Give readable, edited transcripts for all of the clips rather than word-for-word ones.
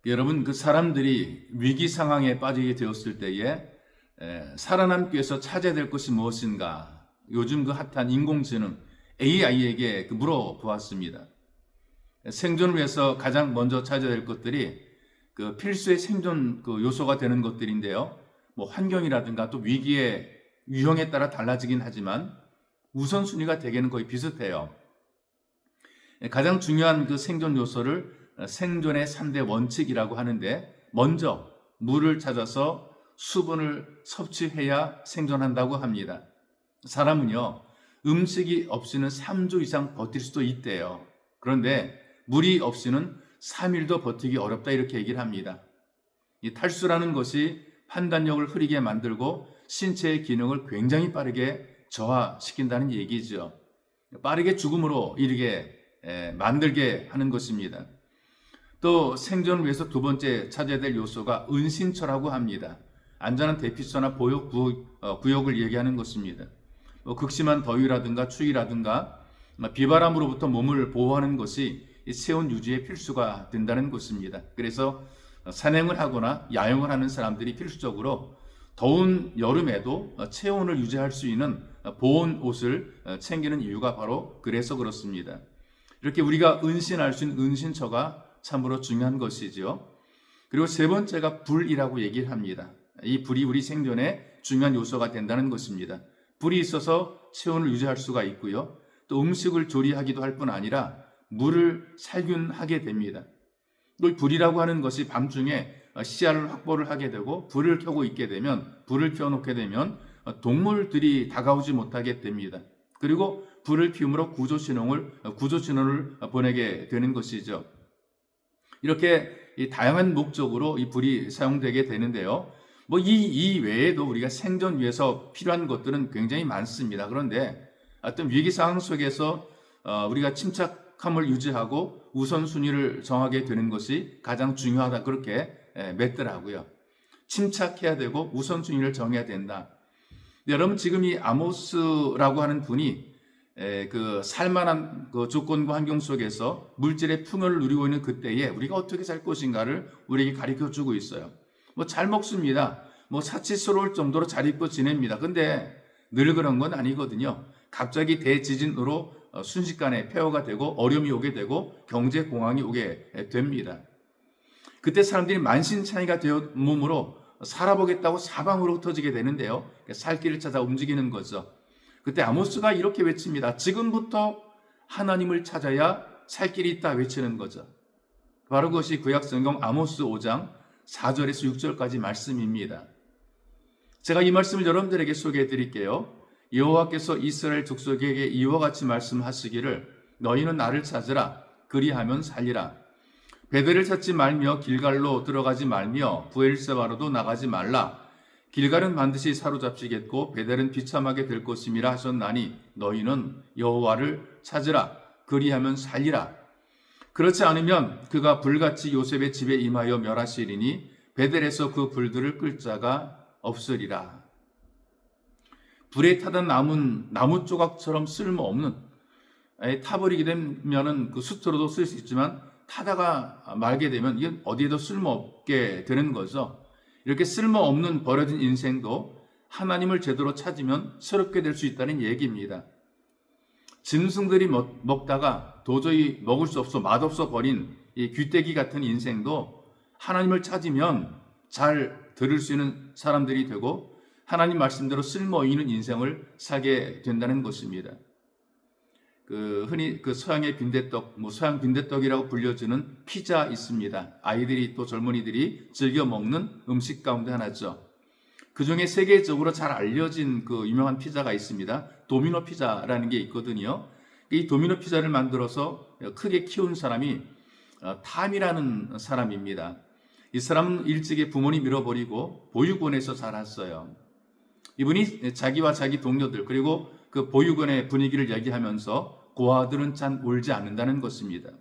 여러분, 그 사람들이 위기 상황에 빠지게 되었을 때에 살아남기 위해서 찾아야 될 것이 무엇인가? 요즘 그 핫한 인공지능 AI에게 물어보았습니다. 생존을 위해서 가장 먼저 찾아야 될 것들이 그 필수의 생존 그 요소가 되는 것들인데요. 뭐 환경이라든가 또 위기의 유형에 따라 달라지긴 하지만 우선순위가 대개는 거의 비슷해요. 가장 중요한 그 생존 요소를 생존의 3대 원칙이라고 하는데, 먼저 물을 찾아서 수분을 섭취해야 생존한다고 합니다. 사람은요, 음식이 없이는 3주 이상 버틸 수도 있대요. 그런데 물이 없이는 3일도 버티기 어렵다, 이렇게 얘기를 합니다. 이 탈수라는 것이 판단력을 흐리게 만들고 신체의 기능을 굉장히 빠르게 저하시킨다는 얘기죠. 빠르게 죽음으로 이르게 만들게 하는 것입니다. 또 생존을 위해서 두 번째 찾아야 될 요소가 은신처라고 합니다. 안전한 대피처나 보호 구역을 얘기하는 것입니다. 극심한 더위라든가 추위라든가 비바람으로부터 몸을 보호하는 것이 체온 유지에 필수가 된다는 것입니다. 그래서 산행을 하거나 야영을 하는 사람들이 필수적으로 더운 여름에도 체온을 유지할 수 있는 보온 옷을 챙기는 이유가 바로 그래서 그렇습니다. 이렇게 우리가 은신할 수 있는 은신처가 참으로 중요한 것이죠. 그리고 세 번째가 불이라고 얘기를 합니다. 이 불이 우리 생존에 중요한 요소가 된다는 것입니다. 불이 있어서 체온을 유지할 수가 있고요. 또 음식을 조리하기도 할 뿐 아니라 물을 살균하게 됩니다. 또 불이라고 하는 것이 밤중에 시야를 확보를 하게 되고 불을 켜고 있게 되면, 불을 켜놓게 되면 동물들이 다가오지 못하게 됩니다. 그리고 불을 피움으로 구조신호를 보내게 되는 것이죠. 이렇게 다양한 목적으로 이 불이 사용되게 되는데요. 이 외에도 우리가 생존 위해서 필요한 것들은 굉장히 많습니다. 그런데 어떤 위기 상황 속에서 우리가 침착함을 유지하고 우선순위를 정하게 되는 것이 가장 중요하다, 그렇게 맺더라고요. 침착해야 되고 우선순위를 정해야 된다. 여러분, 지금 이 아모스라고 하는 분이 그 살만한 그 조건과 환경 속에서 물질의 풍요를 누리고 있는 그때에 우리가 어떻게 살 것인가를 우리에게 가르쳐 주고 있어요. 잘 먹습니다. 사치스러울 정도로 잘 입고 지냅니다. 근데 늘 그런 건 아니거든요. 갑자기 대지진으로 순식간에 폐허가 되고 어려움이 오게 되고 경제 공황이 오게 됩니다. 그때 사람들이 만신창이가 되어 몸으로 살아보겠다고 사방으로 흩어지게 되는데요. 살 길을 찾아 움직이는 거죠. 그때 아모스가 이렇게 외칩니다. 지금부터 하나님을 찾아야 살 길이 있다 외치는 거죠. 바로 그것이 구약성경 아모스 5장 4절에서 6절까지 말씀입니다. 제가 이 말씀을 여러분들에게 소개해 드릴게요. 여호와께서 이스라엘 족속에게 이와 같이 말씀하시기를 너희는 나를 찾으라. 그리하면 살리라. 베델을 찾지 말며 길갈로 들어가지 말며 브엘세바로도 나가지 말라. 길갈은 반드시 사로잡히겠고 베델은 비참하게 될 것임이라 하셨나니 너희는 여호와를 찾으라. 그리하면 살리라. 그렇지 않으면 그가 불같이 요셉의 집에 임하여 멸하시리니 베델에서 그 불들을 끌 자가 없으리라. 불에 타다 남은 나무 조각처럼 쓸모없는, 타버리게 되면은 그 숯으로도 쓸 수 있지만 타다가 말게 되면 이게 어디에도 쓸모없게 되는 거죠. 이렇게 쓸모없는 버려진 인생도 하나님을 제대로 찾으면 새롭게 될 수 있다는 얘기입니다. 짐승들이 먹다가 도저히 먹을 수 없어 맛없어 버린 이 귀때기 같은 인생도 하나님을 찾으면 잘 들을 수 있는 사람들이 되고 하나님 말씀대로 쓸모 있는 인생을 살게 된다는 것입니다. 흔히 서양의 빈대떡, 서양 빈대떡이라고 불려지는 피자 있습니다. 아이들이 또 젊은이들이 즐겨 먹는 음식 가운데 하나죠. 그 중에 세계적으로 잘 알려진 그 유명한 피자가 있습니다. 도미노 피자라는 게 있거든요. 이 도미노 피자를 만들어서 크게 키운 사람이 탐이라는 사람입니다. 이 사람은 일찍이 부모님 잃어버리고 보육원에서 자랐어요. 이분이 자기와 자기 동료들 그리고 그 보육원의 분위기를 얘기하면서 고아들은 참 울지 않는다는 것입니다.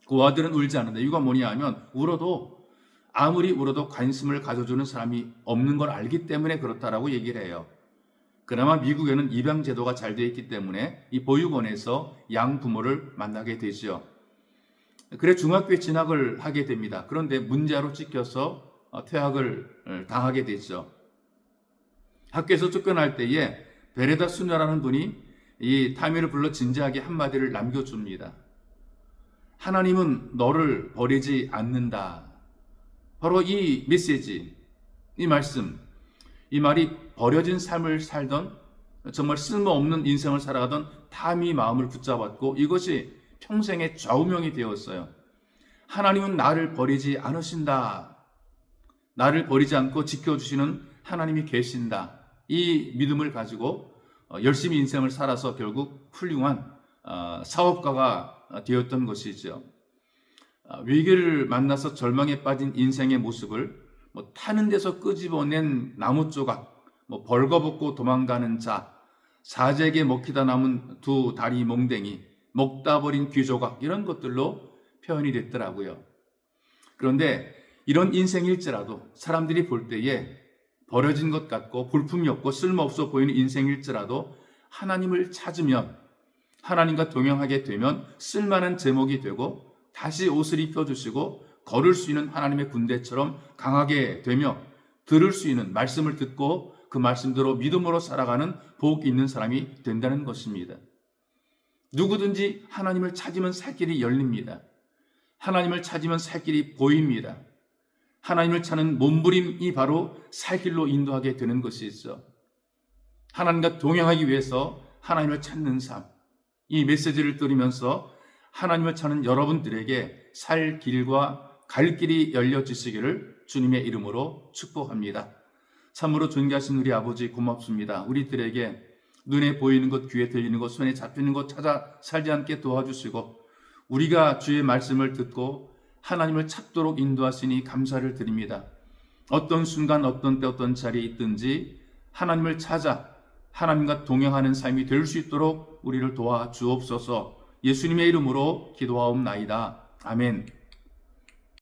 고아들은 울지 않는다. 이유가 뭐냐 하면 아무리 울어도 관심을 가져주는 사람이 없는 걸 알기 때문에 그렇다라고 얘기를 해요. 그나마 미국에는 입양 제도가 잘 되어 있기 때문에 이 보육원에서 양부모를 만나게 되죠. 그래 중학교에 진학을 하게 됩니다. 그런데 문제로 찍혀서 퇴학을 당하게 되죠. 학교에서 쫓겨날 때에 베레다 수녀라는 분이 이 타미를 불러 진지하게 한마디를 남겨줍니다. 하나님은 너를 버리지 않는다. 바로 이 메시지, 이 말씀, 이 말이 버려진 삶을 살던 정말 쓸모없는 인생을 살아가던 타미 마음을 붙잡았고 이것이 평생의 좌우명이 되었어요. 하나님은 나를 버리지 않으신다. 나를 버리지 않고 지켜주시는 하나님이 계신다. 이 믿음을 가지고 열심히 인생을 살아서 결국 훌륭한 사업가가 되었던 것이죠. 위기를 만나서 절망에 빠진 인생의 모습을 타는 데서 끄집어낸 나무 조각, 벌거벗고 도망가는 자, 사제에게 먹히다 남은 두 다리 몽댕이, 먹다 버린 귀조각 이런 것들로 표현이 됐더라고요. 그런데 이런 인생일지라도 사람들이 볼 때에 버려진 것 같고 볼품이 없고 쓸모없어 보이는 인생일지라도 하나님을 찾으면 하나님과 동행하게 되면 쓸만한 제목이 되고 다시 옷을 입혀주시고 걸을 수 있는 하나님의 군대처럼 강하게 되며 들을 수 있는 말씀을 듣고 그 말씀대로 믿음으로 살아가는 복이 있는 사람이 된다는 것입니다. 누구든지 하나님을 찾으면 살 길이 열립니다. 하나님을 찾으면 살 길이 보입니다. 하나님을 찾는 몸부림이 바로 살 길로 인도하게 되는 것이죠. 하나님과 동행하기 위해서 하나님을 찾는 삶, 이 메시지를 들으면서 하나님을 찾는 여러분들에게 살 길과 갈 길이 열려지시기를 주님의 이름으로 축복합니다. 참으로 존귀하신 우리 아버지 고맙습니다. 우리들에게 눈에 보이는 것, 귀에 들리는 것, 손에 잡히는 것 찾아 살지 않게 도와주시고 우리가 주의 말씀을 듣고 하나님을 찾도록 인도하시니 감사를 드립니다. 어떤 순간, 어떤 때, 어떤 자리에 있든지 하나님을 찾아 하나님과 동행하는 삶이 될 수 있도록 우리를 도와주옵소서. 예수님의 이름으로 기도하옵나이다. 아멘.